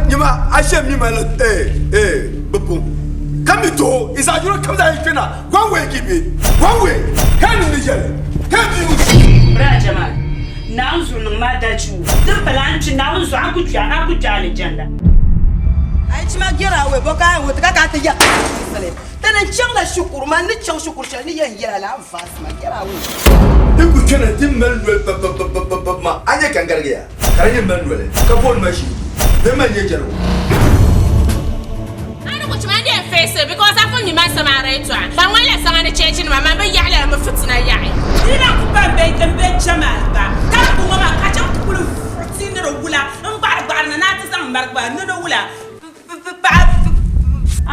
nyama ashe mi mal bubu kamito isajuro kamza ikena one way gibi one way kan ni jale kan bi bra jamal nanzu no madachu de balanchi nanzu aku jale janda ai chima gira we boka we taka ta ya tana changa shukuru man ni chang shukuru chani yan yira la fas ma gira we ibu kana timmal ma anya kan gargiya kare man wale ka bon mashi de man ye jaro ana ko chima de face because I found you man samara to ba wala sanga ne chechi ma ba yala ma fitina yayi ina ku ba be tembe jamal ba ka ku ma ka cha ku lu fitina ro wula mbar na ta sang mbar ba no wula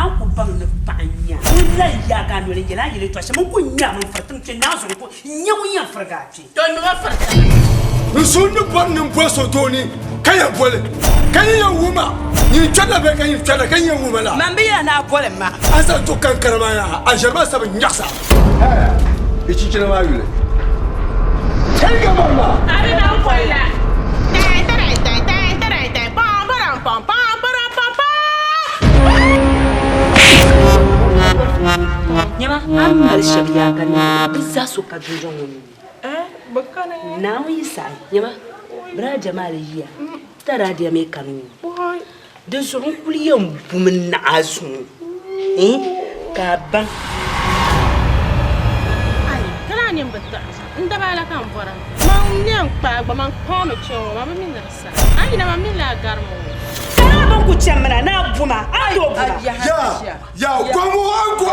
an ku bang ne panya wala ya ga no le jela yele to se mun ku nya mun fartin ce na so ko nya mun ya farga ce to no farta no so no bon no poso toni kaya bole kaya wuma ni tana be kaya tana kaya wuma la man biya na bole ma asa to kan karama ya a jarba sa ban yaksa ichi kina ma yule kai ga mama abi na ko la nyama amal shabiya kan bizza su ka jojon woni bakana na wi sai nyama bra jamal yiya tara dia me kanu boy de so kuliyan bumin na asu ka ban ai kana ne batta inda bala kan fara man ne pa ba man ko me chewo ma min na sa ai na ma min la garmo ban ku chamana na buma ayo buma ya gomo ango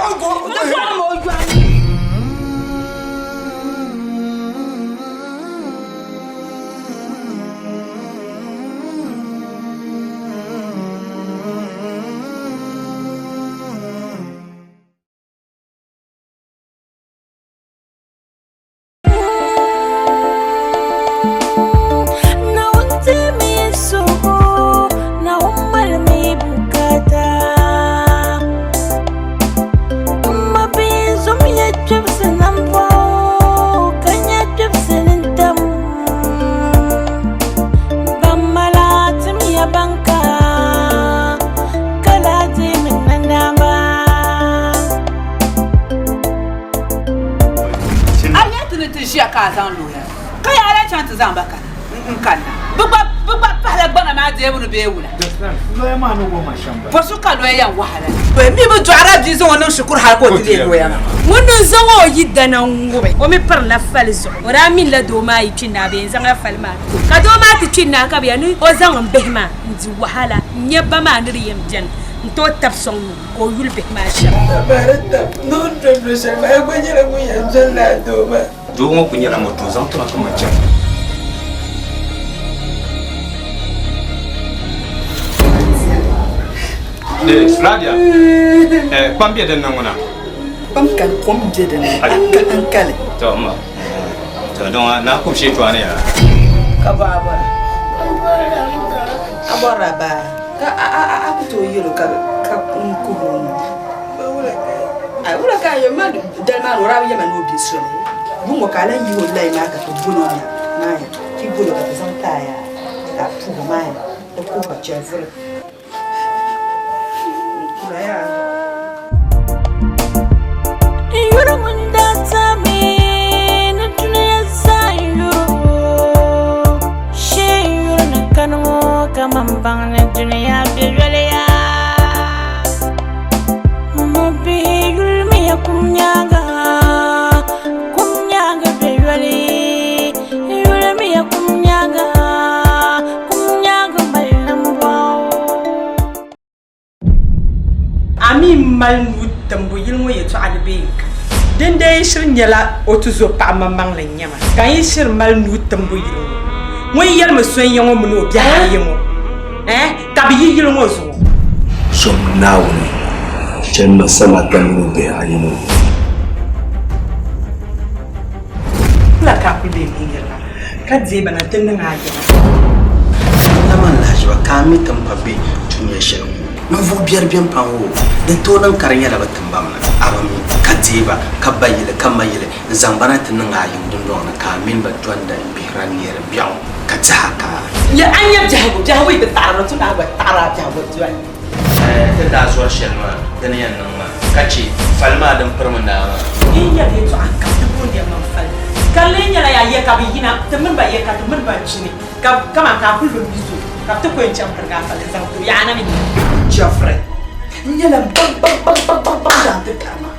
zambaka nkana buba pala gbana ma de bunu be wula lo ya ma no go mashamba posu ka lo ya wahala we mi bu jara ji zo wono shukur har ko de lo ya wannan zango yidda nan gobe o mi par la falzo ora min la do ma yi cinna be zanga falma ka do ma ti cinna ka be ni o zangon behma ndi wahala nyeba ma ndiri yem jan to tapson ko yulbe ma sha barata no to se ba ko nyira ko yan zalla do ba do ngo kunyara mo to zan to ka macha Sladia, pambia dan nangona. Pamkan komje dan ankale. Toma. Tadon na ko shi to ne ya. Ka baba. Abora ba. Ka aku to yiro ka kunkurum. Ba wala ka. Ai wala ka yo ma dal ma ro rawi man obi so ne. Bungo kala yi wallahi na ka to bulo na ya. Ki bulo ka san ta ya. Ta fu ma ya. Ko ka chevre. You're one that's a man, and you she you're not gonna walk a man bang and Julia Birelia. Maybe you'll me a kunyaga Bireli, you'll me a kunyaga by Lambo. Ami malnu tambu yilmo yeto albeek den day shir nyala otuzo pa mamang la nyama kan yi shir malnu tambu yilmo moy yel ma son yango muno bi hayemo tabi yilmo zo som nawni cenno sama tamnu be hayemo la ka ku de ngirla ka zeba na tin nga yema naman lajwa kami tampabe tunya shirin no vo biyar biyan panwo da tonan karanya da batun bamna abami katiba kabayile kamayile zambana tin nga yum dun don ka min ba tuanda bihran yer biyan Kachaka. Ya anya jago itu taruh tu nak buat taruh jago tuan. Kita suara Shelma, dan yang nama. Kaci, falma dan permendama. Iya dia tu angkat tu pun dia mamfal. Kalau ni lah ya kabi hina, teman bayi kata teman bayi sini. Kama kapul begitu. Kap tu kau yang campur kapal dengan tu. Ya anak ini. Jeffrey. Ni lah bang jangan terkama.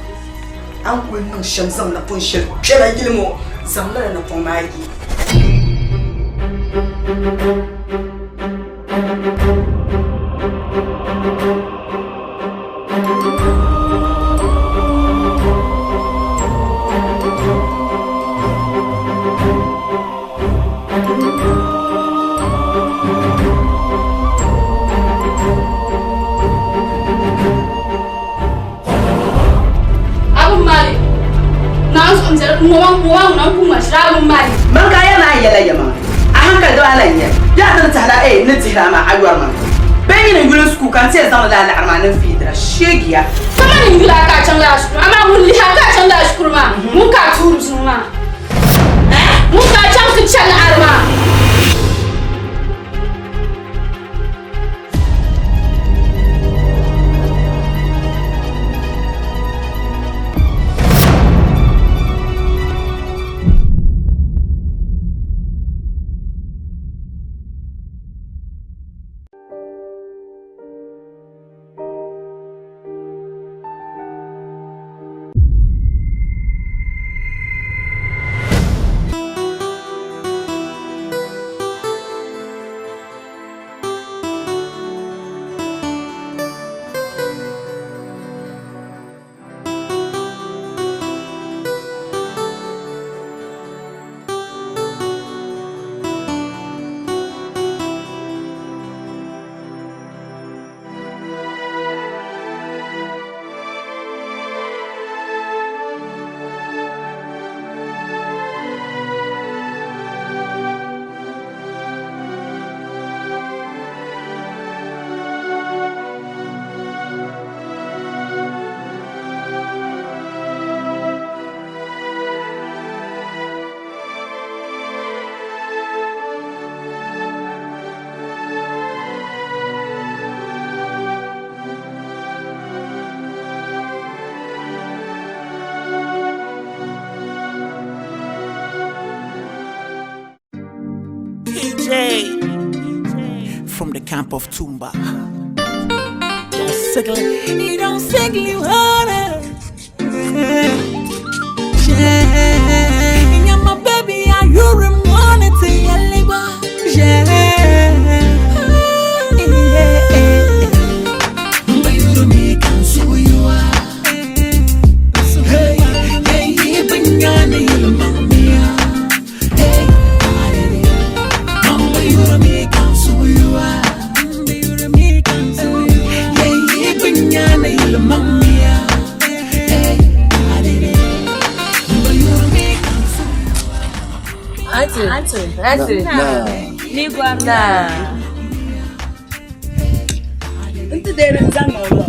Aku nak syamsam nak pun syel. Syel lagi lemo. Zamlah nak pun lagi. Muang nak pun masih mari. Mengkaya nak ialah ya mak. Angkat kalau alanya. Ya tercahlah nanti ramah ayuar mak. Pengen ngulus kukan saya zaman dah arman fidra shegia. Kamu ni gila kacang lah, ama muli kacang lah kurma. Muka turun semua. Muka kacang kecil arma. From the camp of Tumba. Don't sickly water. Yeah, my baby, are you reminded to your labor? But you don't need to so you are. Hey, hey, bring on the yellow mamma. Hey, mama, you don't need to so you are. Auntie. Ni guarda. Itu dari zaman lo.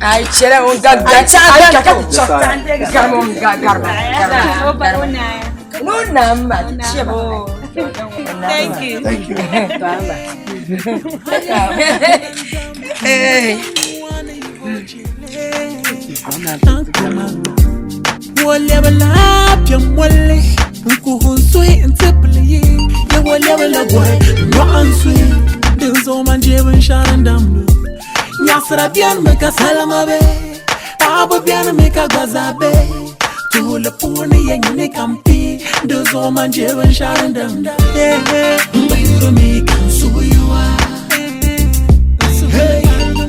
Ai c'era un gaggacciato. Kamu gagar. Nonna, ciao. Thank you. Hey. Wale wala pia mwale Nkuhunzwe ntepele Ya wale wala gwe Nwanswe Dinzo manjewe nsharandamnu Nyasra bian meka salamabe Abo bian meka gwazabe Tuhule pune ya nyine kampi Dinzo manjewe nsharandamnu Mbayuro meka nsuyuwa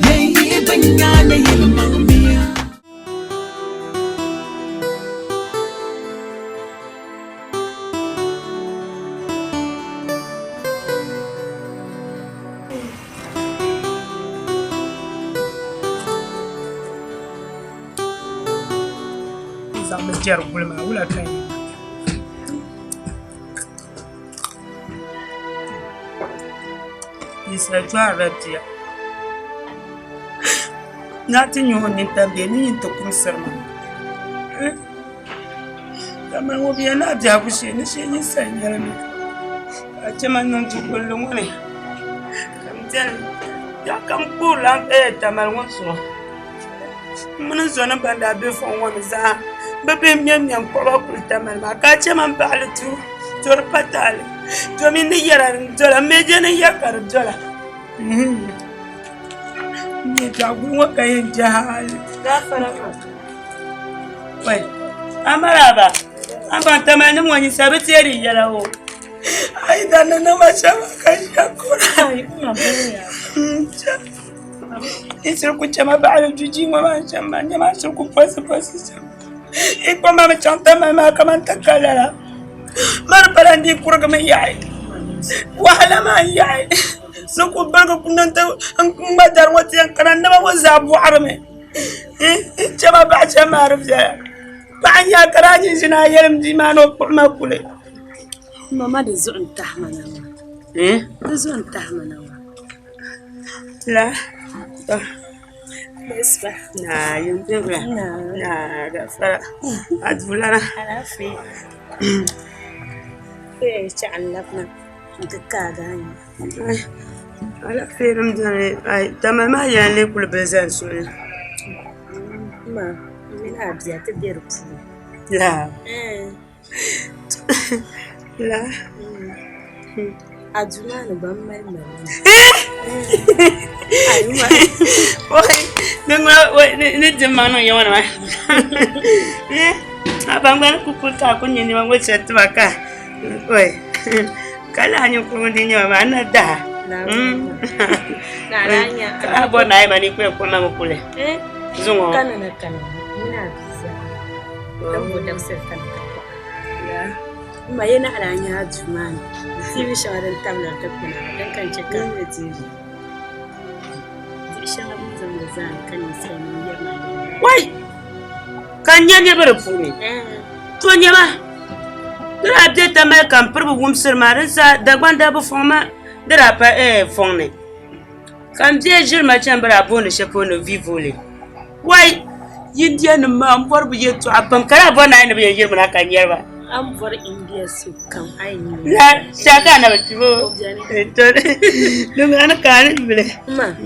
Hey, hey, banyane yele mamia Jar bulma wala kai isa jwa radia na tinyo ni tambe ni to kumsama kama wo biya na ja ku she ni sanyar ni Kachaman nung chukul ya kam pulang tamal ngoso mun zona banda be fon won za be be nyam nyam ko ba kul tamal ma ka chaman balatu jor patal to min ni yara jola meje ne yakar jola ni jagu wa kay jahal da fara ma wai amaraba amba tamal ni mo ni sabati yari yara o ai dan na ma chama ka yakura ai ma be Isir ku chama ba'ala juji ma chama nyama sur ku pasi iko mama chanta mama kaman takala mar balandi kurga ma yaay wahala ma yaay so ku barga kunanta ma dar wati an kana ndama wazabu arme chama ba chama arfja ba nya karani sina yerim di mano ma kule mama da zu'un tahmana da zu'un tahmana لا اسمع لا ينتبه لا غفر أدفل أنا على في تعلقنا كذا على في رمضان أي تمام ما يعني كل بزان سوري ما من أبزات بيربط لا لا أجمع نبأ Woi, ni yawan mah. Abang kukul tak nyini bang wajah tu maka. Woi, kalau hanya kurundinya mana dah. Nanya. Kalau buat naik mani kue mana mau pulih. Zungo. Kana. Mina bisa. Kamu dah serta. Ya. Mayena alanya Juman. TV shawaran tamla ta kuna dan kan cika da TV. Ishan abin zama zan kan sai mun yarma ne. Wai! Kan yanya berfuni. To nyama. Dara update ta mai kan purbu gumsir marinsa da gwanda bu foma dara pa fonne. Kan je jirma can bara bone shafo no vivole. Wai! Yindiya ni ma ambor bu yeto abam kara bona ne bu yirma na kan yarba. An bar India su kan aini. La shaka na batibo. To dum ana kan bile. Ma.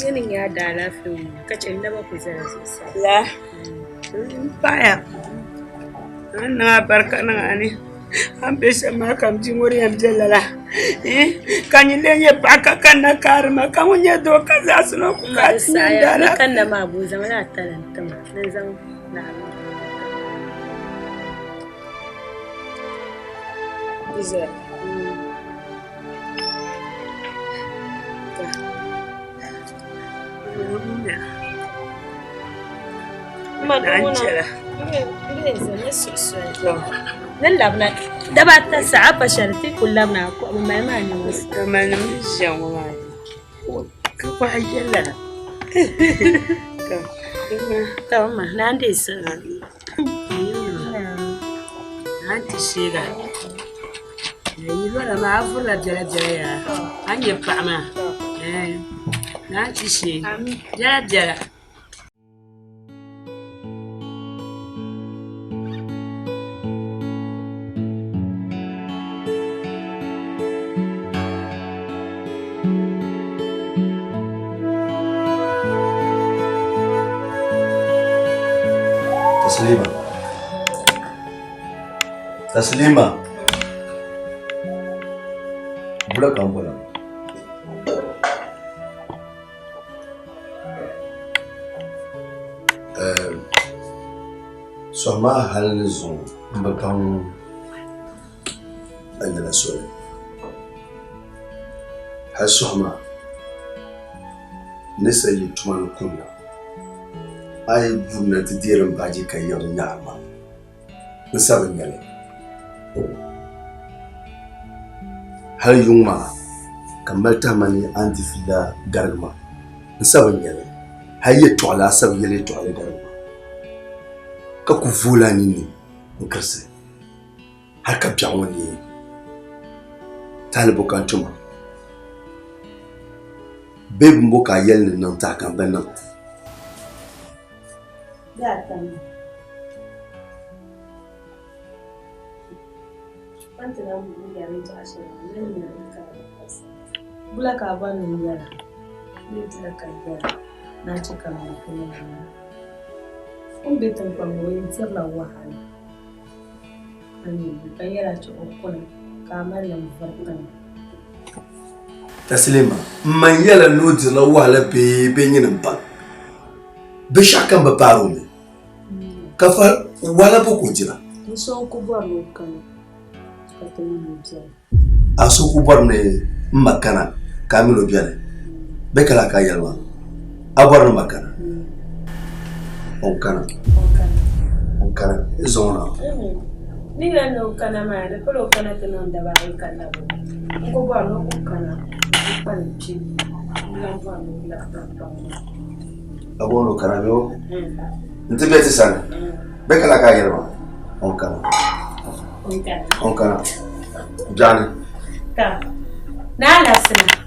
Yanin ya da lafiya kace inda ba ku zara sosai. La. Baya. Ana barka na ani. An pesa ma kam jingori am jalala. Kan yin ya baka kan na karma kan wanya do ka za su no ku ka tin dala. Kan na ma bu zama na talanta ma. Nan zan na. Bisa. Madonna. Leza susu. Lallabna. Dabata sa'aba sharti kullabna ko mai mani wasu. Kamar mun shan wani. Ka fa ajalla. Ka ma nan dai sa. Anti shiga. Yi bara ma afura jara ya. Anye fama. Anti shi. Jara. Taslima. Bula kampala. Soma halin zon bakan andala sore. Har soma nisa yi tuman kunna. Ai bunna ta dirin baji kan yau na ma. Nisa ban yale. Har yunwa kamar ta mani an tafi da garma saban yale har yi tola saban yale tola garma ka ku vula ni ne in karse har ka biya wani talibu kan tuma bebin boka yalin nan ta kan ban nan Ante na mu ya rin ta shi ne ne ka bula ka ba ni ya ni tila ka ya na ci ka mu ko ne on be tan pa mo yin tsar la wa hali ani ka yara ci okon ka maryam farkan Taslima man yala no dila wala be nyin ba be shakan ba paro ne ka fa wala ba ko jira so ko ba lo kan ka to ni je aso ko bar ne makana kamilo biale be kala ka yalwa abar makana on kana zona ni ga no kana ma da ko kana to non da ba kana ko ba no ko kana pa ni chi la ba no la ta abono kana yo ntibeti sana be kala ka yalwa on kana jani ta na la sana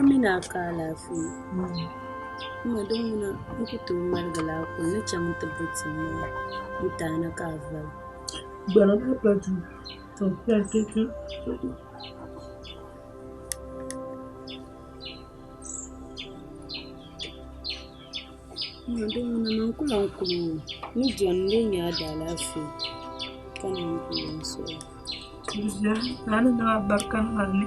Mina kala fi kuma don muna muke to margala ko na ce mun tabbaci ne mutane ka val bara da platu to ya keke kuma don muna nan kula ku ni jonne ya da lafi kan yin so ya ana da barkan ali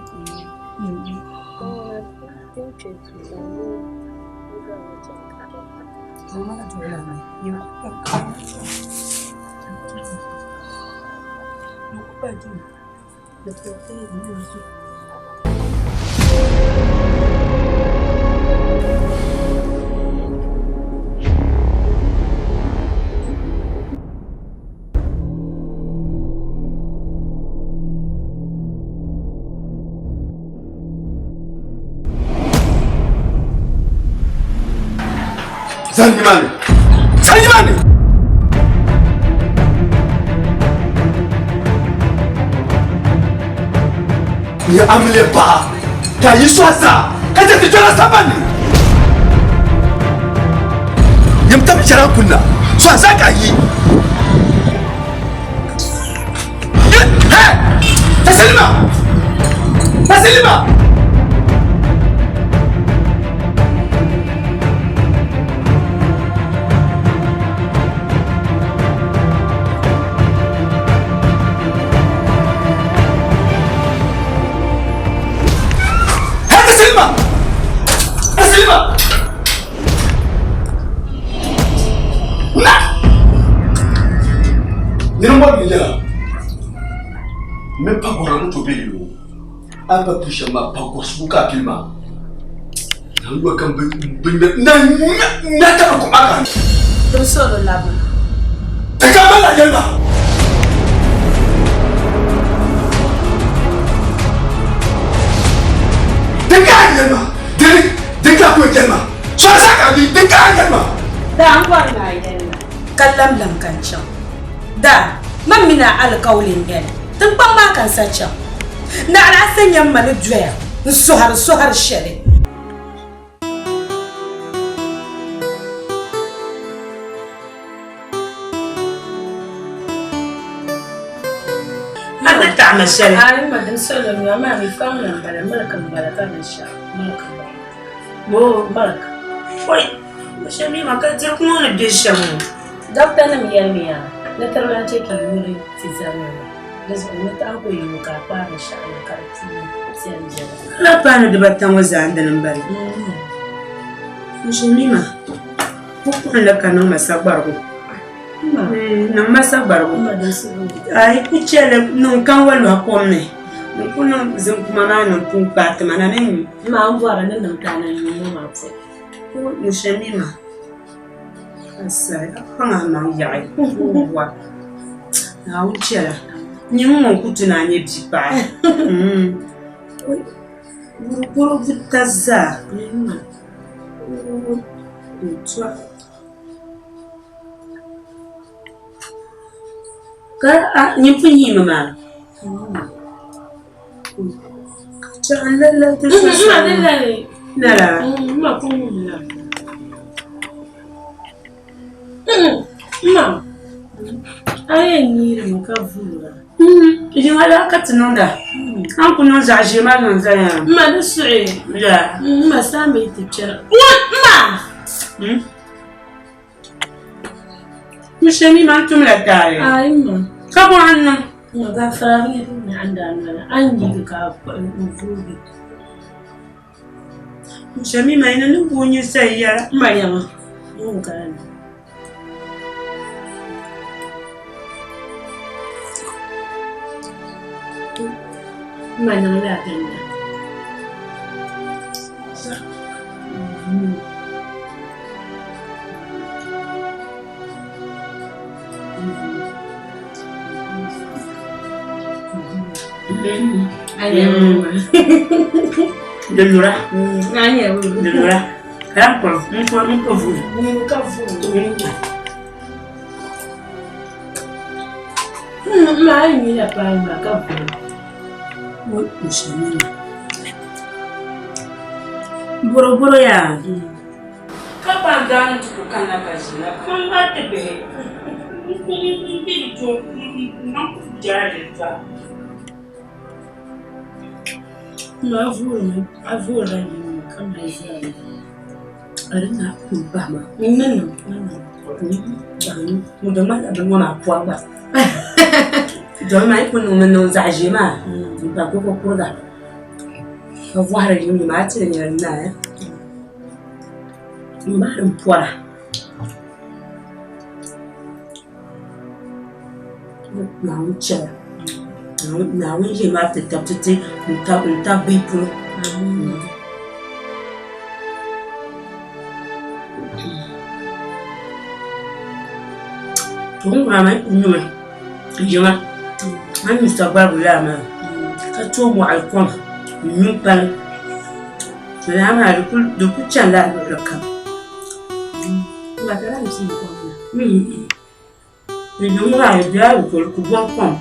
Sanjimani! Ya amle ba, ta yi swasa, ka ta jira sabani. Yam ta jira kunna, swasa ka yi. Hey! Taslima! Même pas pour un autre pays. Un peu plus cher, pas pour ce bouquin qu'il m'a. Je dois quand même. N'a pas comme un. Tu sors là-bas. T'es quand même la gueule là. T'es quand même là. T'es quand même là. Sois ça quand même. T'es quand même là. Da encore là, kallam lam kan can. Da, mamina alƙawlin yan. Tun ban ma kan sacha na ala sanyan mani juya suhar shari Manda ta mashari ai madan salon ya ma mi famna bala malakan bala ta sha malakan bo barka oi mashami maka tir kuma ne deshamu dokta na miya na tarlance ki yuri tizama لازم نتعبوا يوقع إن شاء الله كارتين لا بانو دبتان وزع عندنا مباري مش ميمة بكون لك نوم سبارو نوم سبارو أي كتير نوم كان ولا هقومني نكون زين كمان نكون بات ما نمي ما أمبارح ننام كان يوم ما أبصر مش ميمة Sai, apa nang yai? Wa. Na uchiala. Nyumo kutunanye bipa. Buru butaza. Utwa. Ka nyimpunyi mama. Chalala tu. Nala. Ma kumula. Ma. Aye ni mkavura. Wala katinonda. An kuno zaje ma nan zaya. Ma da su'i. Ya. Ma same tijara. What ma? Mishemi man tum la tare. Ai ma. Ka bo annan. Ma ga fara ni anda na an yi ka mfugi. Mishemi ma ina nu bonyi sai ya. Ma yama. Mun ka ni. Mana ada tenda. Delura. Nanya Delura. Rampo, mko vulu. Mka vulu. Ma ni la pa ma ka vulu. Boro ya. Kapa gani tukana kazina. Kamba tebe. Bitu jare ta. Ma avura ni kama hizo. Arina kubama. Nini? Bani. Mudama da mwana kwamba. Doma ipo no zajima. Ba ko da. Ka wara ni ma tire ni na. Ma ran pora. Na ucha. Na wije ma ta tapti nta bipu. Tunga mai kunyuma. Juma. An mustaqbal lama. Ka to mu alkon. Nyupan. Lama du ku chanda rakam. La cara ni si ko. Ni nyuma ya ku bon pom.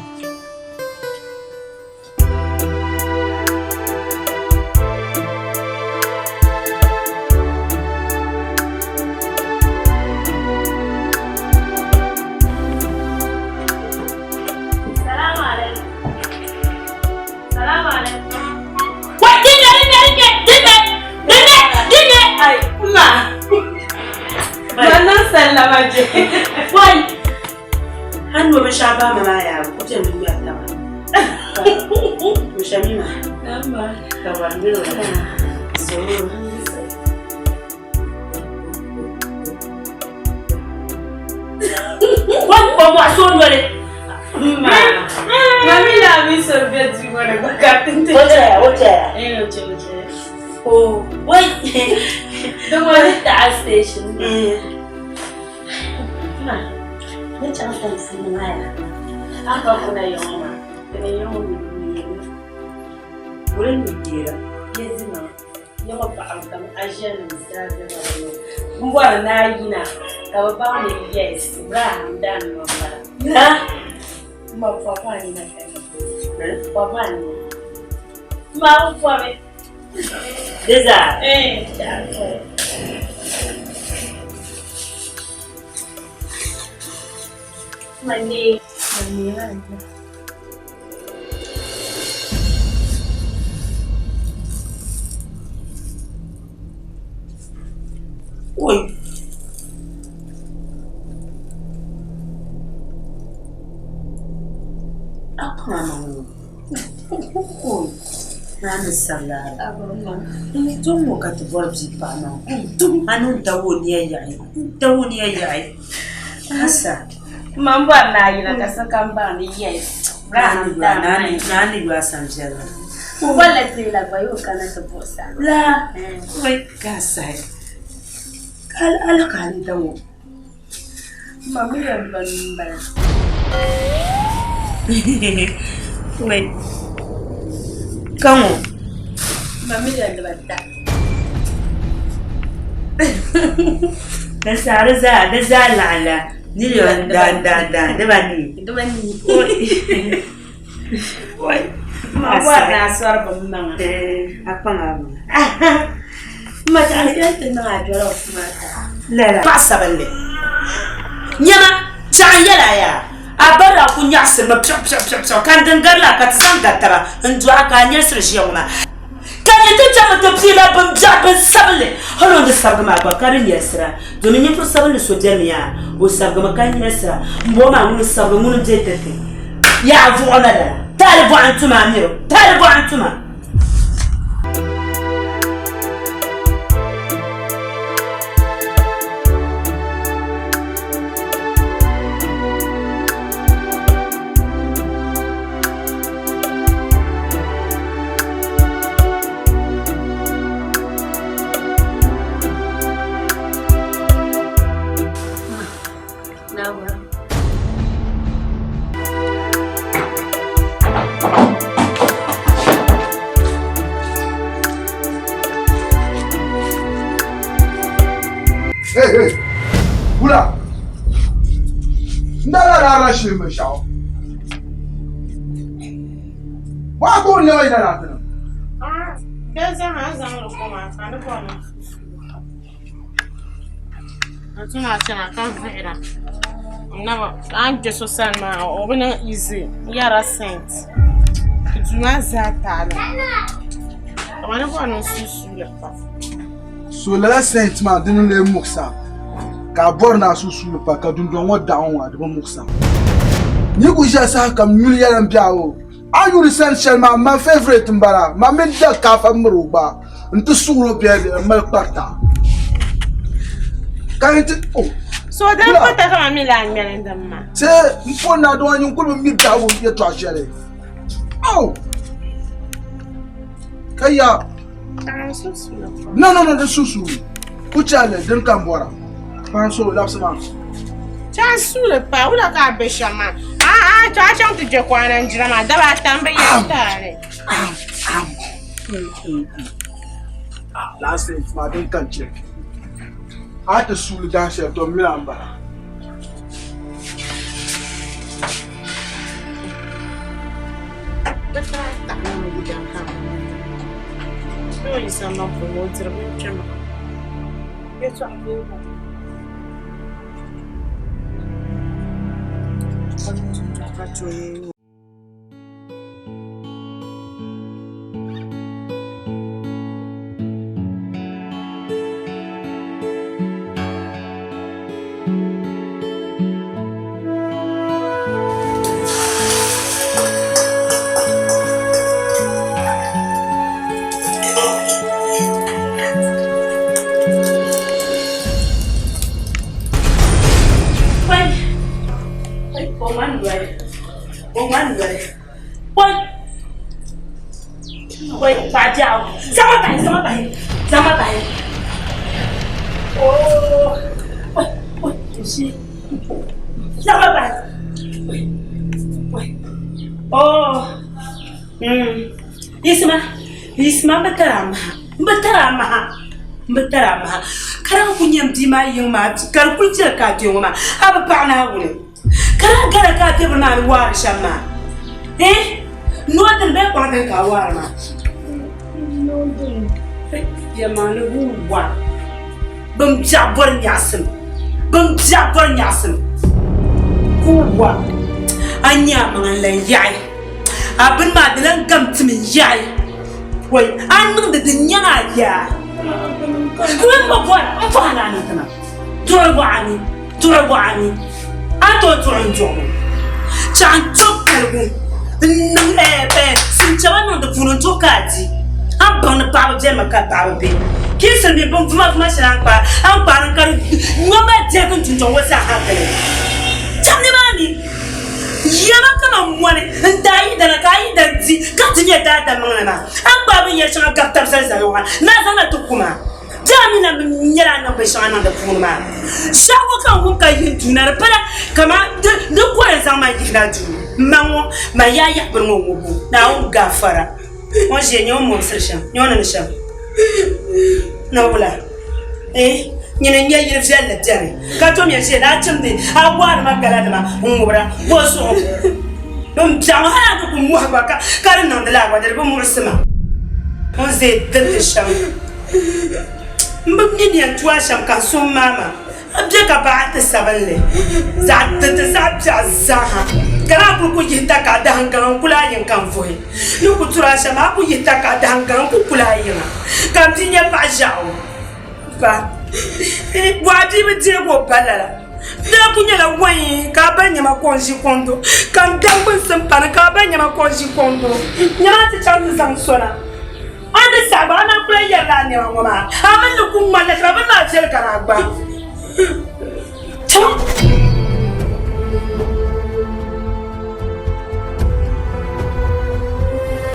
Why? Hanu wameshaba mama yao. Kote ndugu ya tama. Mshamima. Namba. Kawambiro. So. Kwa mwaso nwele. Mami la mi sorbet ngone bakatinte. Ocha. Ocha. Oh, wait. Don't worry, the station. Nicha mfano haya. Hapa kuna yoma. Kuna yoma ni. Ule ngira. Yezima. Yoma pa kama ajana mzazi wa. Mbwana na yina. Kaba ni yes. Braham dan mabara. Na mapapa ni na kana. Papa ni. Ma upame. Deza. Mani. Oi. Apa mau? Oi. Nani salah. Ini tunggu kata boleh sipano. Anu tahu dia yai. Tahu dia yai. Asa. Mambo anayo nakasakamba ni yes. Nani gua samjala. Wala tila kwa hiyo kana tobosa. La. Wait, kasai. Ala kali tawo. Mami yang benar. Wait. Kamu. Mami yang benar. Dasar lala. Ni yang dan. Debani. Woi. Mawar suara bembang. Apa ngamu? Macam ni tengah jual mata. Lala. Passa balik. Nyama jaya ya. Abara aku nyasir ma psap kan dengar lah kat sangga tara njua ka nyasir sioma. Kan itu jama to pila bam jaban sabale. Halo de sargama ba karin yasira. Doni nyi pro sabale so jamiya. O sargama kan yasira. Mboma mun sargama mun jetete. Ya fu ona da. Talibu antuma amiro. Talibu antuma. Hey, Bula. Ndala rashin mai shawo. Wa ko ne wai da ratana. Dan zan koma kana koma. Atuna tana kan fira. Naba an je so sanma obina easy. Yara saint. Tuna zatala. Amana ko no susu le pa. So la saint ma dinu le muksa. Ka borna susu pa ka dundon wada onwa de muksa. Ni ku ja sa kam million biawo. Ayu essential ma favorite mbara. Ma min da ka fa mruba. Ntu suro bia de ma parta. Kan it oh. So dan ko ta kama milan ndamma. Se mpona do anyu ko mi dawo ye to ashere. Oh. Kaya no, the susu. Kuchale, den kambora. Panso, lapsama. Chansu le pa, ula ka beshama. Tu chante je kwa na njira ma daba tambe yatare. Last night, my den kan check. At the sulu dance to Milamba. Noi siamo promoter, ma io so faccio Sama tayo. Oh. Si. Sama tayo. Oh. Isma Batarama. Karang punya mtima yang mati. Karang kunci kaki yang mati. Apa panah ini? Karang kaki benar waris sama. Nuatan baik orang yang kawar mah. Ya mana buat bemjabar nyasem kuat anya mengalai yai abin madalan gamtmin yai woi an mun da dunya ya kuma ba buat amfana ne kana turwani ato turanjo chan chokalbu nan ebe sun jawan da funun tokaji an bang na papa jema ka papa be kisan be bang fuma shan pa an pa ran kar ngoma je kun tunjo wasa hakale jamne mani yana kama mwane ndai da na kai da ji ka tinye da mangana an baba ya shan ka tar sai sai wa na sana tukuma Jamina nyara na bishana da kuma shago kan kun ka yin tunar fara kama da ko zama gina tu manwo ma ya birmo gogo na un gafara on je nyo mo sirsham nyo na sham na wala nyine nya yire fiyal la tare ka to mi je na chimde a war magala da ma ngobra bo so dum jang ha ko mu ha ka kan nan da la wa da bo mu sima on ze de sham mbini ya tuwa sham ka so mama abje ka ba ta saballe za ta zaha kana ku yita ka da hangan kula yin kan foi ni ku tura shama ku yita ka da hangan ku kula yin kan tinya ba jawo ba wadi bi je go balala da ku nyala wani ka ba nyama konji kondo kan dangun sampana ka ba nyama konji kondo nyama ta chan zan sona ande sabana kula yalla ne wa ma amen ku mala ka ba na jel kana gba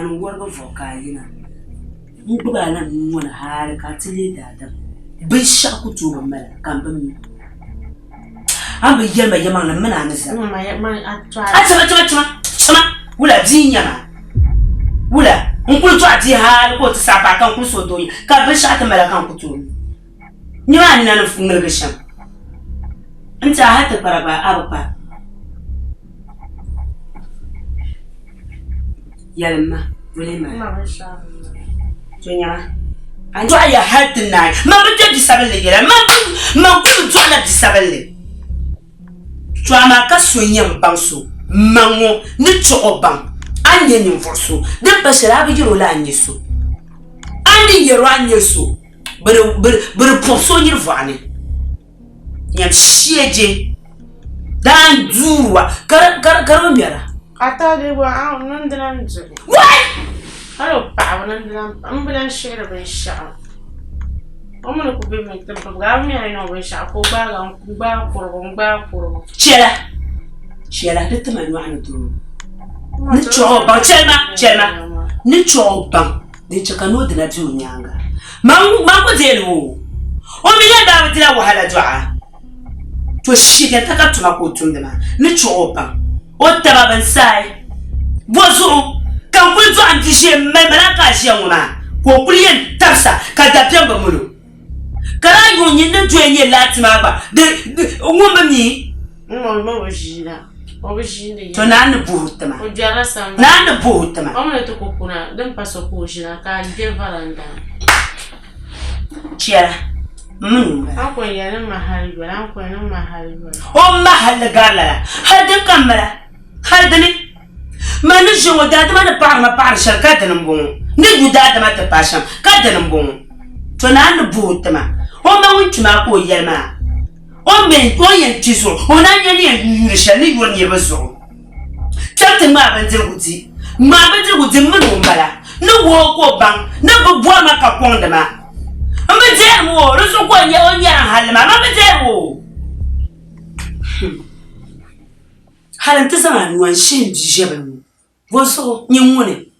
an warga vokalina mu buga nan mun har ka tile da da bin sha ku to mala kan ban mi an bi yema yema nan muna nisa a wula jinya ma wula nkulu to ati hal ko ti sapa kan ku so doyi ka bin sha ta mala kan ku to ni ma ni nan fu ngirga sham anta hata paraba abpa yalma wulema tunya anjo ya hatina ma bete disabele yela ma ku to na disabele tuama ka sonya mpanso mango ni choban anye ni mforso de pesera bi jiro la anyeso ani yero anyeso bere poso nyir vane nyam shieje dan duwa kar miara ata de wa nan dan nje wai halo pa nan dan ambulan share ben sha omo ko be me tempo ga mi ai no ben sha ko ba ko chela de tamanu anu tu ni choba chema ni choba de chakano de la junyanga mangu delu o mi ya da bitila wahala du'a to shige ta ka tuma ko tundama ni choba o tababan sai bozo kan ku zo an tishe mai malaka shi yanwa ko kuliyen tafsa ka da pian ba mulu kara yo nyin na tuenye latima ba de ngomba mi mo jina obijini to nan buhutama o jara sam nan buhutama amna to kokuna dan paso ko jina ka de varanda chiara ako yana mahali ba o mahal gala hada kamera hadani manu jongo da ma na par shaka da nan bon ni guda da mata pashan ka da nan bon to nan buhutama o ma wunti ma ko yelma o men ko yen tizo o na nyani yuri shani yon ye bazo tante ma ban dirguti mun bala no wo ko ban no bo ma ka konda ma amajemo ruso ko nye onya halma amajemo halanta sama nuwan shin jeben voso nyimune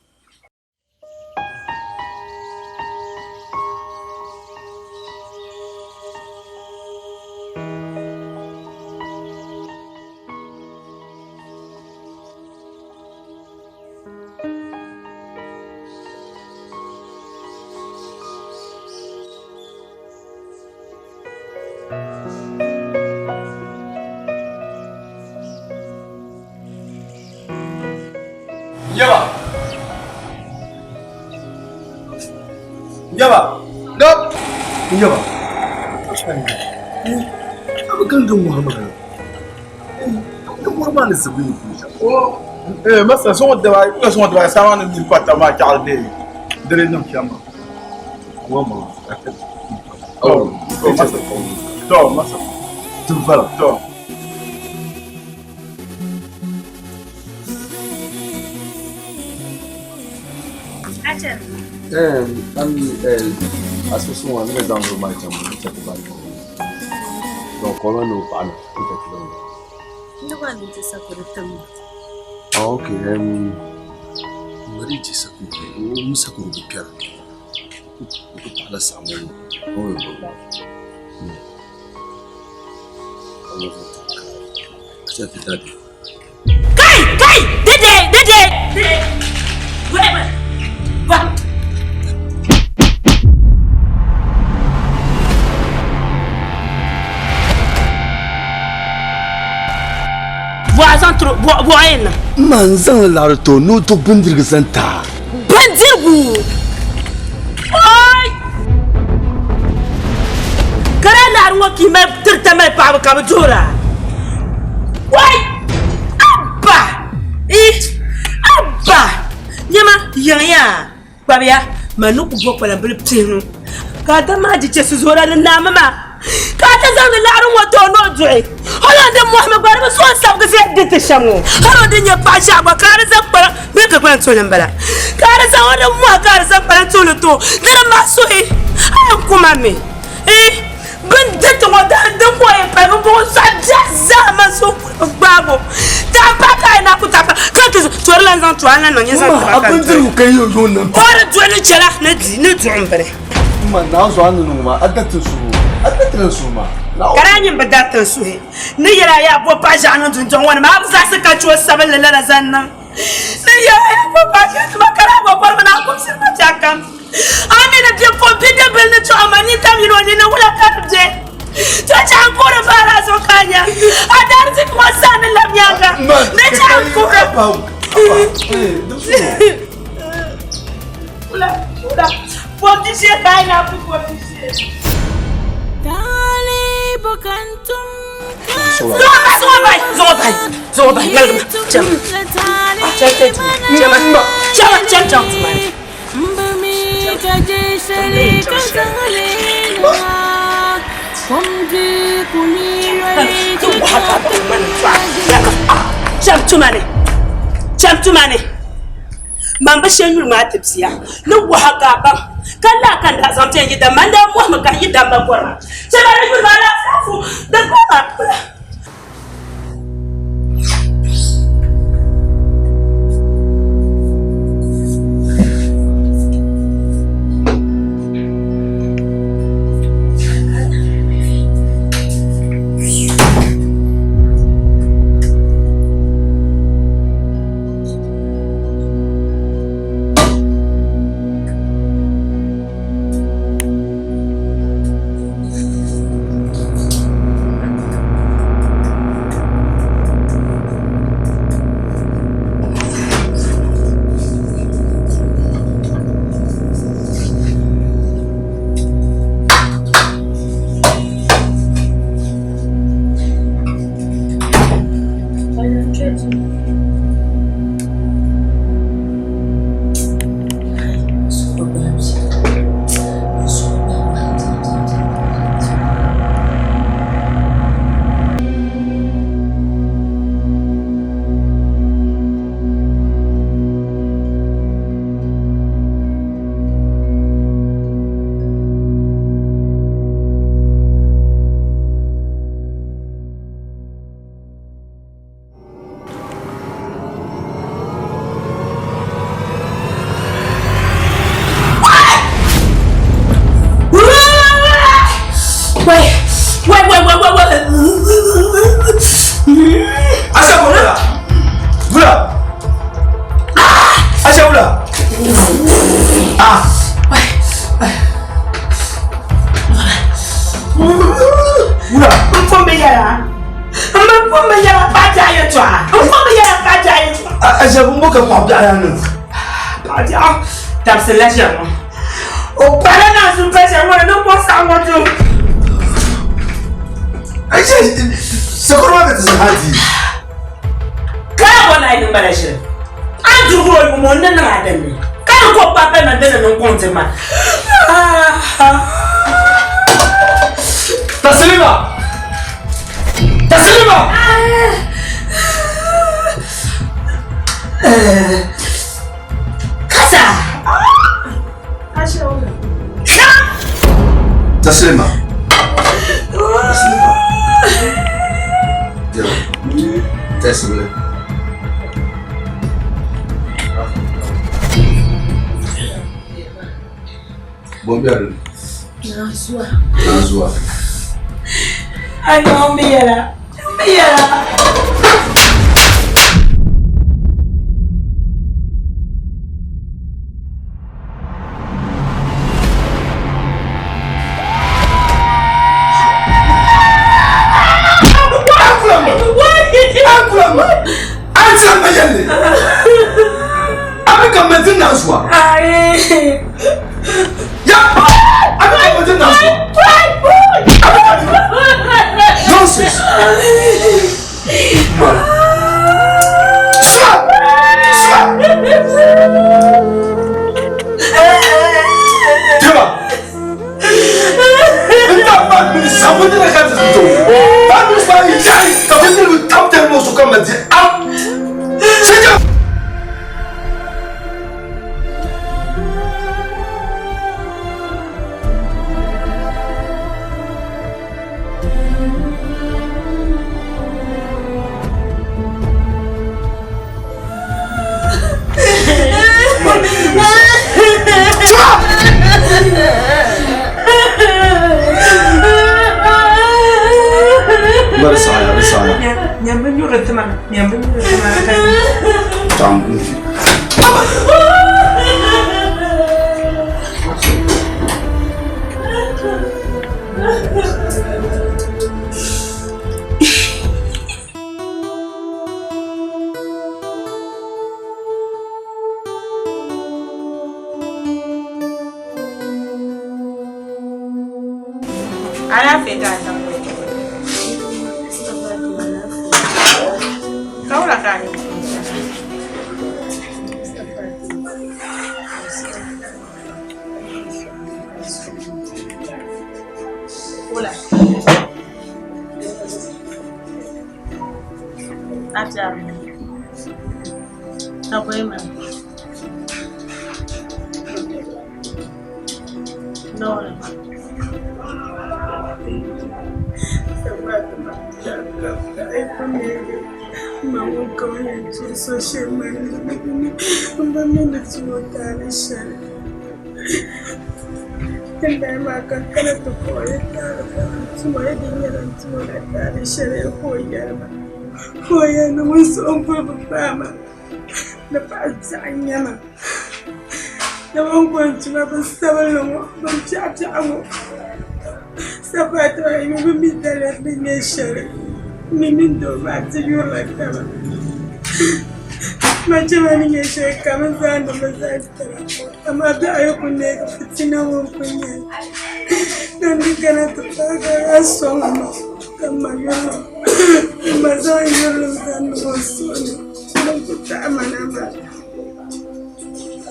Yaba. Nope. Yaba. Apa kan dong Muhammad? Muhammad is a good person. Masa songo deba sama ni pata ma calde. Dere no chama. Mama. Masa. Tu vala. Association on est dans le match donc on nous parle ah ok Marie dit ça Moussa Kourou Pierre parler ça, moi. Kai! Dede! Va! Voisin, Manzan larto no to bindirga zanta. Bindirgu! Oi! Kara larwa ki mai tirta mai pa ka jura. Wai! Abba! Abba! Nyama yaya. Babia, manu ku bokwa la bil ptinu. Ka ta ma ji ce su zora na mama. Ka ta zan larun wato no joy. Hala da Muhammad barba so sab ga sai da ta shamu. Hala da ya pasha ba kare zan fara me ka kwan tsolan bala. Kare zan wanda mu kare zan fara tsolo to. Da ma so ai kuma me. Bin da to wanda da ko e pa ko sa jaza ma so babo. Ta pa ka na ku ta pa. Ka to tsolan zan tsolan nan yasa ta. Abin da kai yo yo nan. Ora dole chala na di ne tsombare. Ma na zo anu ma adatin su ma. Karanyin badatan su he ni yara ya bo pa janu tunton wani ma za su ka ciwo sabon lalala zannan ni yara ya bo pa janu makara bo par mana ko sir ma jakam amina de ko bide bel ne to amani tam yino ni na wala ka je to cha ko ra bara so kanya adar si ko san la myanga ne cha ko ra ula poti je kai na poti je Dali bukantum Zobai Mamba shenyu ma tipsiya no wahaga ba kala kan da zamte yi da manda mu ka yi da magwara sai ba ni ba la safu da ba Lapselation. O para na supesha mwana no posa moto. Aisha, sakoro ka tsahati. Ka bona ina barashin. An jugo yo mo nan na adami. Ka ko papa na dena no konte ma. Taslima. Taslima. Taslima. Bombear. Nazua. Ai, não, Mira.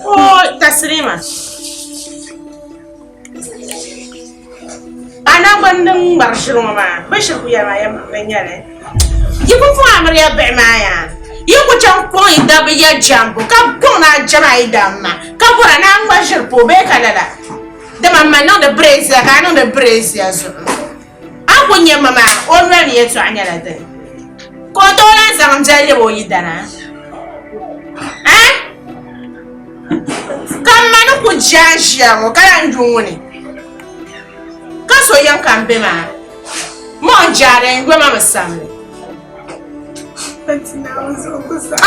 Oh, Taslima. Ana bandeng barshiro mama. Bashir ku ya mayam nanyare. Yiku fu amriya be maya. Yiku champo ida be ya jambo. Ka bona jama idamma. Ka bora na bashir po be kalala. De mama no de brace ka no de brace ya so. Aku nya mama onwa ni yetu anyala de. Ko to la sam jale bo idana. Kamanu ku jasha mo kala njuni kaso yanka mbema mo jare ngwe mama samle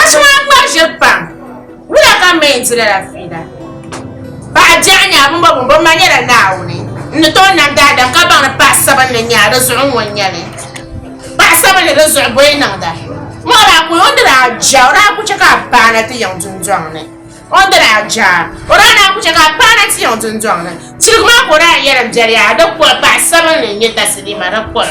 aswa ngwa jepa wula ka menti la fida ba janya bumba manyela nawuni nto na dada ka ba na passa ban nya da zuun wanyale passa ban da zuun boy na da mo ra ku ondra jawra ku chaka bana ti yang junjone ondra ja orana ku chaka bana ti yang junjone tilma ko ra yera jariya da ko passa ban nya ta sidima da ko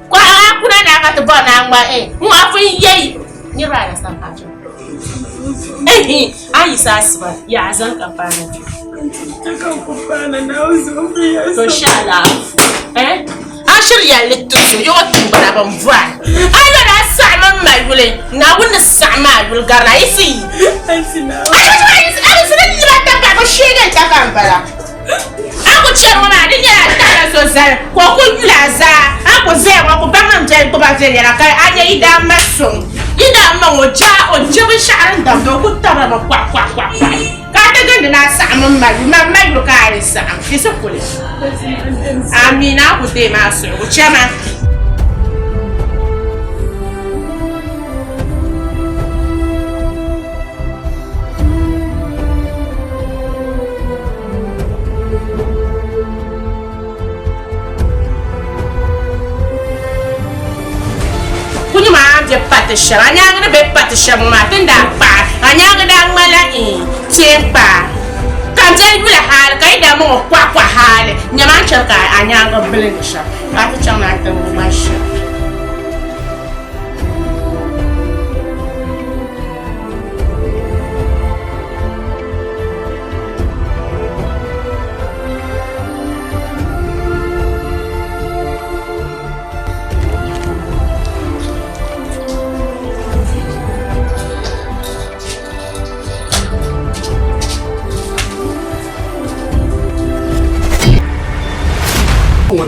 kwa kuna na ka to bana ngba mo afu yi ni ra da sa ka ai sasba ya zan ka bana to shala ashir ya littu yo tumbara ban vuan ala da sama magule na wona sama gul gara isi ai sai ni ba ta ka shege ta kambara ako chero ma ni ya ta so zar ko ko yulaza ako zero ko bangam je ko ba je ya kai anya ida maso ida ma o ja o je bi sharan da do ku tara ma kwa ka ta ganda na sa I'm my look at it, Sam. She's a police. I mean, I would say, Master, whichever. Patisha, I am going to be Patisha Martin that part. I am going to Mala in Tiempa. Can't tell you how I got more Quaqua Hard. Yamachaka, I am going to Belisha. Patisha Martin with my ship.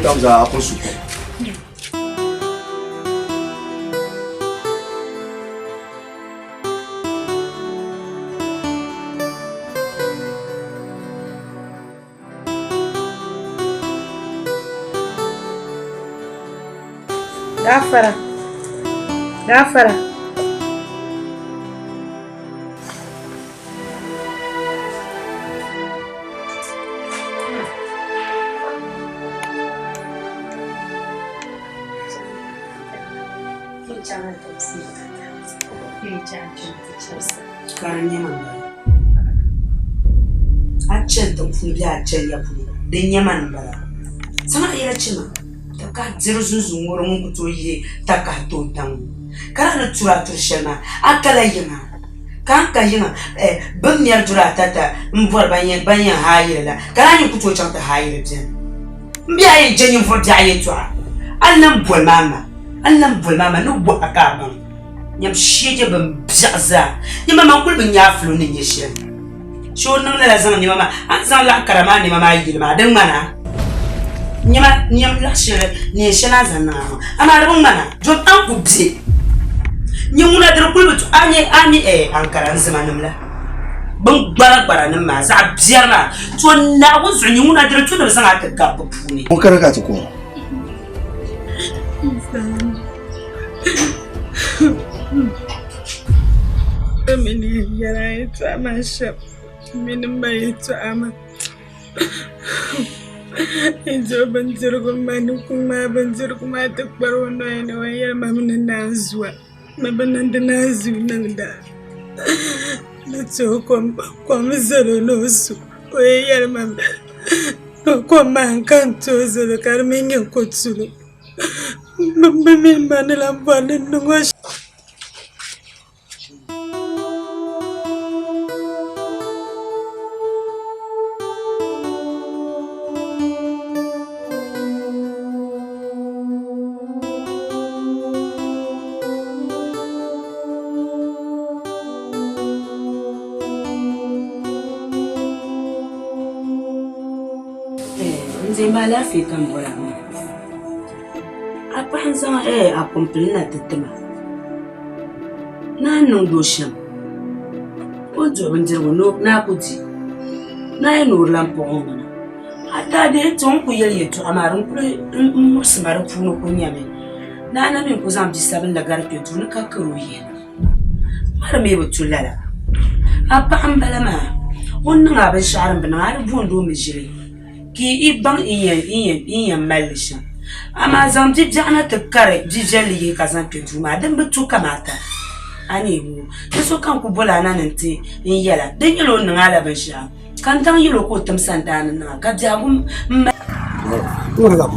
Estamos a consultar. Gafara. Sama ira chima taka ziruzuzu ngoro nguto ye taka to tang kara na tura tur shema akala yima kan ka yima ban yar tura tata mbor banyan hayira kara ni kuto chanta hayira jen mbiya ye jenyin fo biya ye to annam bol mama no bo akaba nyam shije ban biaza nyama mankul bin ya flo ni yeshe sho nan la zan ni mama an zan la karama ni mama yi ma dan mana nyam la shere ni shena zanna ama rabon mana jom an kubse nyamuna dar kulbutu ani an karan zamanin la ban gbara nan ma za biyar ma to na wuzu nyamuna dar to da zan aka gaba puni mun karaka ta ko Mini yara ito ama shop minimba ito ama Ijo banjir kuma nukuma banjir kuma takbar wando yana wayar mamuna na zuwa mabanan da na zuwa nan da na to kom zalo no su wayar mam no kom kan to zalo karmin yin kotsulu min banala banin nungo Zembala fika mbora apa hanzama a komplina tetema na ndo sham ojo banjirwo no na kuti na no lampo ngona ata de ton ku yel yeto amarin ku musmar puno kunyame na min ku zam ji sabin da garke tun ka karoye mara me butulala apa ambala ma wannan abin sharan bana har bondo mi jire ki ibang iyan malisha ama zamti jana ta kare jijeli ka zan petu ma dan bitu kamata ani mu so kan ku bola nan ti in yala dan yelo nan ala ban sha kan tan yelo ko tam sandan nan ka jabu wala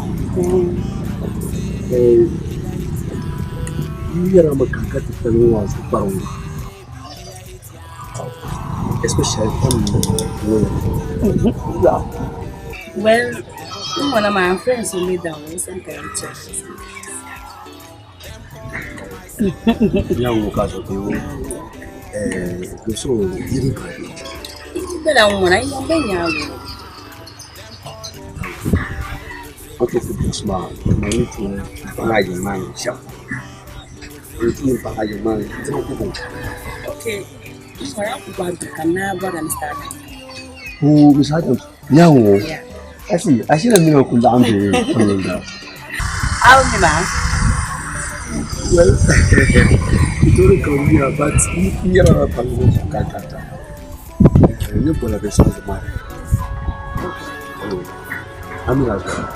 yara makaka ta tanwa su faru especially well, one of my friends who made that was and young caso you so didn't but I want I don't know okay to smart my to like man shop you buy your money okay so I want to can never and start Who beside us? No. I see the mirror could down to How many man? Well, it don't come here, but here are a Palazzo Calcutta. You put a bit of money. I'm not sure.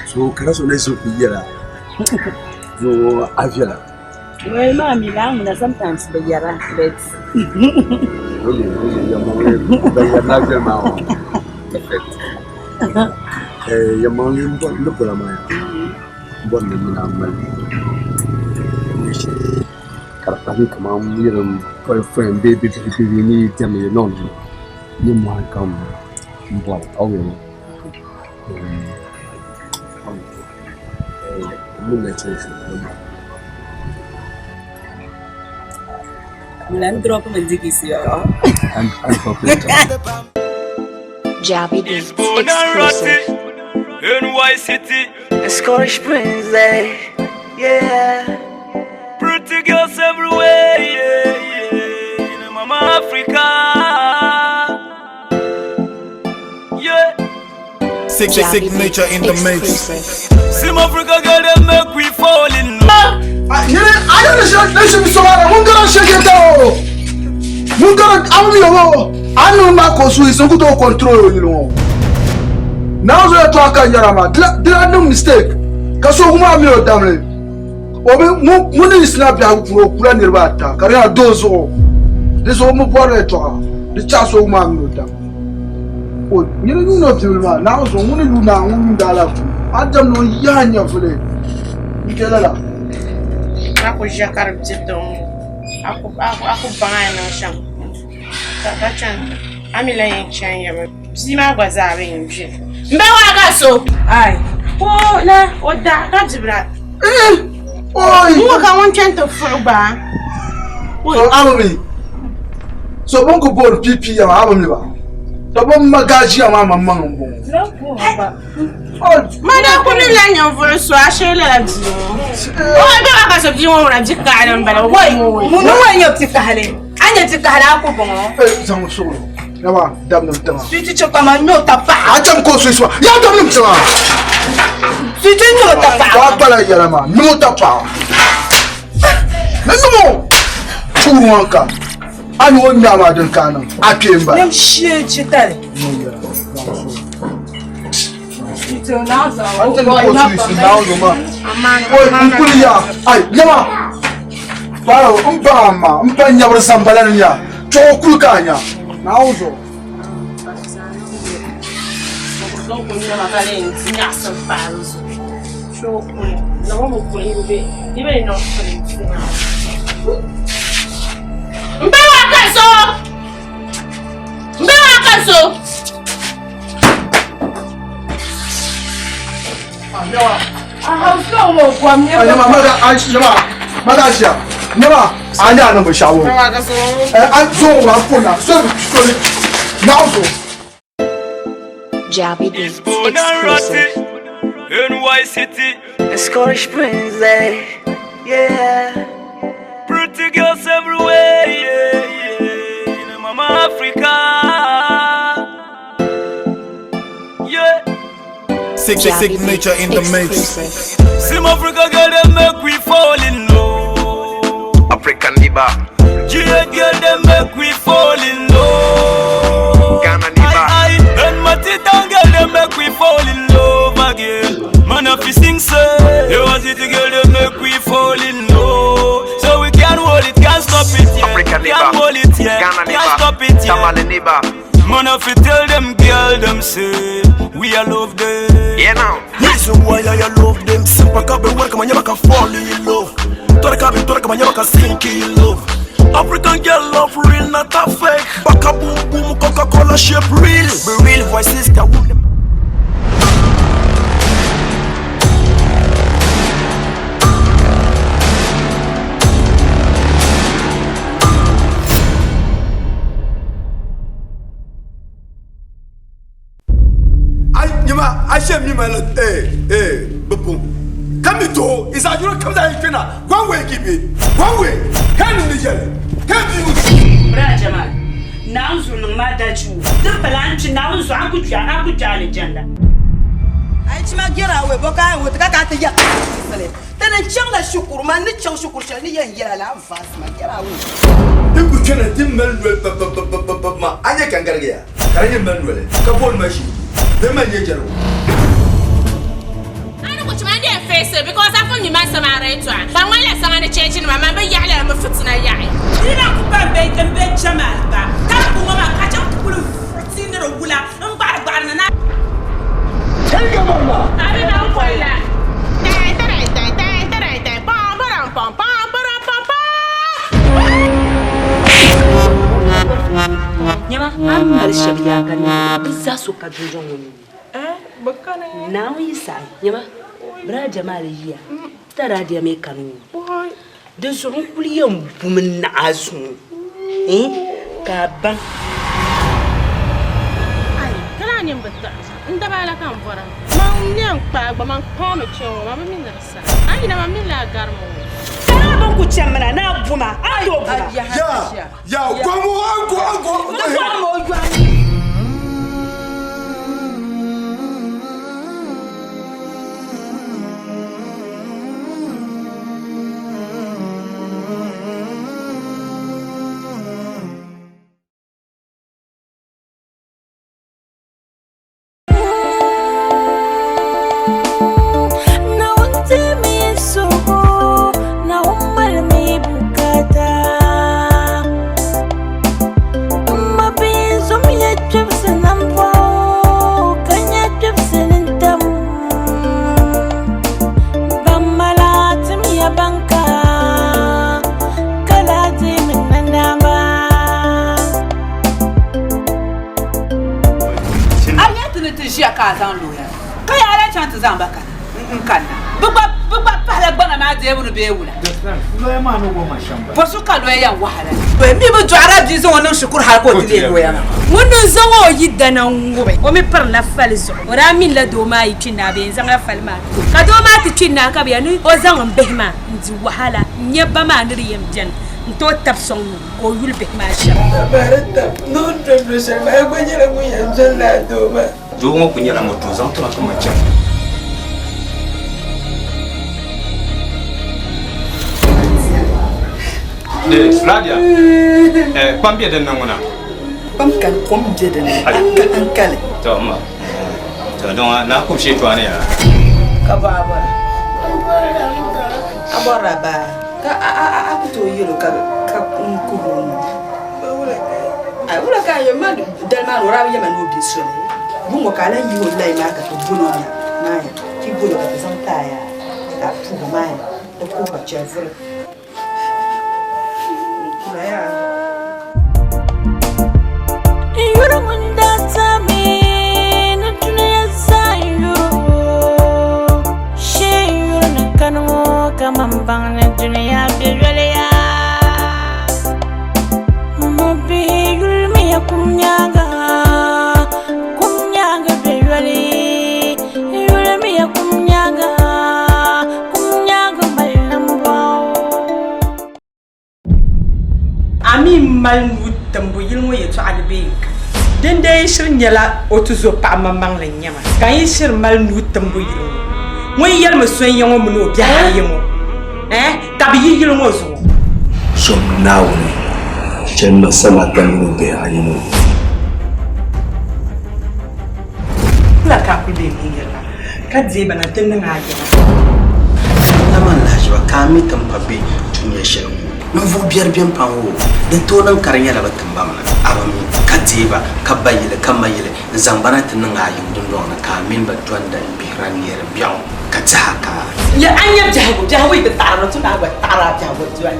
So, can I so nice of the so I feel Well, mommy, I'm sometimes the yara, but your mom look at my born in our Carpani come on, you girlfriend, baby, you need them, you know. You might come, but I will. Let drop my diggies here. And Jabby Beats exclusive. NY City, Scottish Prince, yeah. Pretty girls everywhere, yeah. In Mama Africa, yeah. Sick nature in the mix. Sim Africa girl, they make we fall in love. I don't know. So I'm gonna shake it down. I'm gonna. I know my consul is not going to control you. Now they talk at Yarama. There are no mistake. Because who are you, damn? Money is not your plan. You're bad. Career does all. This is what the chance of my mother. Oh, you don't know the now, so only you now, I don't know Yanya for it. You tell her. Aku jakar bidon. Aku bangai na sham. Tachan. Amila yin chan ya. Zima gwazabe yinje. Mbewa gaso. Ai. Oh na oda ka jibra. Oi. Mo ka won chan to furba. So amami. So bongo bol pipi ya amami ba. To bon magaji ya mama mango. Mana kuni lanyo verso ashele la ji. O be aka so bi won ra ji ka ran bala. Mu no wanyo tikale. Anya tikala ko bon. Zango so. Yaba damno tama. Suiti chokama no tapa. Acham ko so iswa. Ya damno tama. Suiti no tapa. Wa bala yara ma. No tapa. Nanu. Chuwanka. Ani won nyama den kana. Akemba. Nem shie chitale. Ai, nyama. Para umpama, umpanya bersambalanan ya. Cokulkanya. Nauzo. Mbewa kaso. Anya na bashawo. An zo wa puna. So now so. Jabby Beats exclusive. NY City, Scottish Prince, yeah. pretty girls everywhere, yeah. In Mama Africa, yeah. Sick nature in the mix. Sim Africa girl, they make we fall in love. African Niba. Yeah, girl, they make we fall in love. Ghana Niba. And Matita girl, they make we fall in love again. Man, if you sing, say, you want it, girl, they make we fall in love. So we can't hold it, can't stop it, yeah. African Niba. Can't hold it, yeah. Ghana Niba. Can't stop it, yeah. Tamale Niba. Man, if you tell them, girl, them say, we all love them. Yeah, now. Reason why I love them. Simple kabe work, man, you can fall in love. Tora kabe, man, you can sink in love. African girl love real, not a fake. Baka boom boom, Coca-Cola shape real. Be real voices that will them. I shem ni mal bepon. Amito is a you come down one way give it. One way. Can you yell? Can you Brajamal. Now so no matter you. The palanchi now so I could jolly gender. I get away, Boka with Kaka Yak. Then I chang la shukurman, the chang shukurshani and yell fast, my get away. You can dim Manuel, I can get here. Carry Manuel, come on, machine. The man, I know what you mean, dear face, because I found you my Samaritan. But when I saw the change in my member, Yalla, I'm a foot in a yai. You don't go bake and bake Jamal. That woman catch up to put a fruit in the Wula and buy a banana. Take a mama. I don't know for that. Nyama, I'm not shabby. This is also Kajujon. Now you say, Yama, Brajamal here. That idea make canoe. Boy, there's a young woman as soon. Eh? Cabang. I can't but that. In the Bala come for them. My young pag, but my comic show, I'm a minister. I never mean like Garmo. I don't chamana na buma. I don't. Yeah, go. Zambaka. Buba pala bana ma de bunu be wula. Lo ma no go mashamba. Posu ka lo ya wahala. We mi bu jara di zo wono shukur har ko dile lo ya. Wono zongo yidana ngube. O mi par la falzo. Ora mi la do ma yitina be zanga falma. Ka do ma ti tinna ka be ni o zanga behma ndi wahala. Nyeba ma ndiri yem jan. Nto tap song ko yul behma sha. Barata no tremble sha ma ko nyela mu yem jan la do ma. Jo mo kunyala mo to zan to ka ma cha. Radia, pambia den nangona. Pam kan kom je den. An kale. To ma. To don na ko shi to ne ya. Ka ba ba. Abora ba. Ka a to yelo ka ku ron. Ba wala ka. Ai wala ka yo ma dal ma ro rawi ma no bi so ne. Bu mo kala yi wo lai ma ka to bolo na ya. Ki bolo ka san ta ya. Ka pu ma ya. Ko ba che vre. Kamambang na dunia bijulia Mabi yulmi ya kumnyaga bijuli Yulmi ya kumnyaga malambo Ami malnu tambu yilmo yeto albenka dende shir nyala otuzo pa mamang la nyama kan yishir malnu tambu yilmo moy yel ma son yango muno bi hayimo tabi yilmo zo som nawni cenno sama tambu be hayimo la ka ku be ngirla ka zeba na tinna ngajema Naman lajwa kami tampabe tunya shirin no vo biyar biyan panwo da tonan karanya da batun bamna abami katiba kabayile kamayile zambana tinnan ayum dun na kamin batwan da biran yer biyan kataka ya anya jahabu da taro tuna ba tara jahabu tuan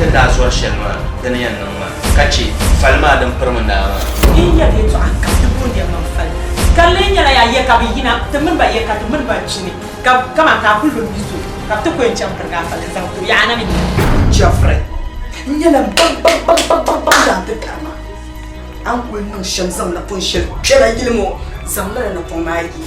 ta da so shelma da ne yannan ma kace falma dan farmanda ma iya de to an ka tubu ne man fal kallen yala ya ye ka bi hina tumun ba ye ka tumun ba chini ka kama ka kullu bizo ka to ko en cham ka fal zan to ya na mi Jeffrey nyala bang da ta kama an ko no shan zam na fun shir kira gilmo zam na fun magi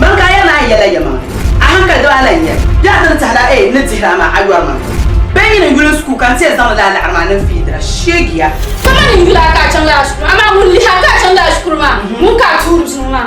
من كايا ما يلا يا ما أنا كده أنا يا يا ترى تهلا إيه نتهلا ما عيوا ما بيني نقول سكو كان سير زمان لا عرمان في درا شيء يا كمان يقول لك كاتشان لا أشكر أما أقول لك كاتشان لا أشكر ما مو كاتور بسمع